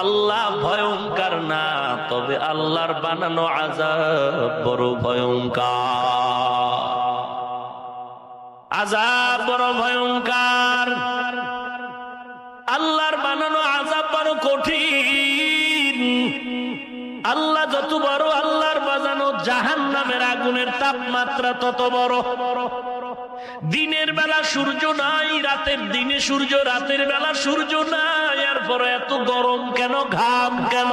আল্লাহ ভয়ঙ্কর না, তবে আল্লাহর বানানো আযাব বড় ভয়ঙ্কর। আযাব বড় ভয়ঙ্কর, আল্লাহর বানানো আযাব বড় কঠিন। আল্লাহ যত বড়, আল্লাহর বানানো জাহান্নামের আগুনের তাপমাত্রা তত বড়। দিনের বেলা সূর্য নাই, রাতের দিনে সূর্য, রাতের বেলা সূর্য নাই, এরপরে এত গরম কেন, ঘাম কেন?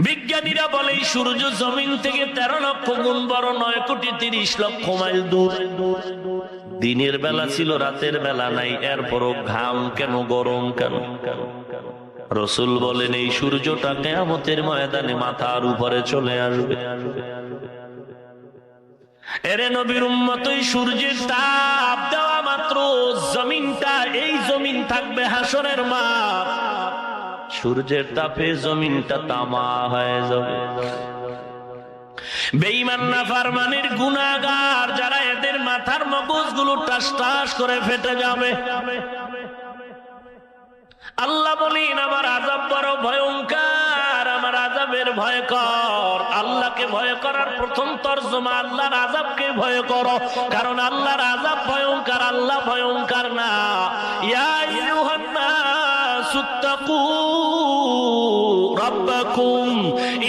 বিজ্ঞানীরা বলে এই সূর্য জমিন থেকে 13 লক্ষ গুণ বড়, 9,30,00,000 মাইল দূর। দিনের বেলা ছিল, রাতের বেলা নাই, এরপরও ঘাম কেন, গরম কেন? রাসূল বলেন এই সূর্যটা কিয়ামতের ময়দানে মাথার উপরে চলে আসবে। এরে নবীর উম্মত, এই সূর্যের তাপ দেওয়া মাত্র জমিনটা, এই জমিন থাকবে হাসরের মাঠ। সূর্যের তাপে জমিনটা তামা হয়ে যাবে। বেঈমান নাফরমানের গুনাহগার যারা, এদের মাথার মগজগুলো টাস টাস করে ফেটে যাবে। আল্লাহ বলেন আমার আযাব বড় ভয়ঙ্কর, আমার আযাবের ভয় কর। আল্লাহকে ভয় করার প্রথম তরজমা আল্লাহর আযাবকে ভয় করো, কারণ আল্লাহর আযাব ভয়ঙ্কর, আল্লাহ ভয়ঙ্কর না। ইয়া আইয়ুহান নাসুত্তাকু রাব্বাকুম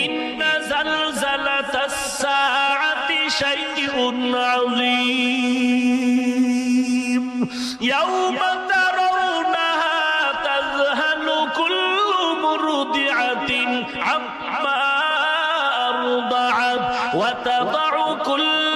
ইন্না যালযালাতাস সাআতি শাইউন আযীম ইয়াওমা তারাউনাহা তাযহালু কুল্লু মুরদিআতিন আম্মা আরদাআত ওয়া তাদউ কুল্লু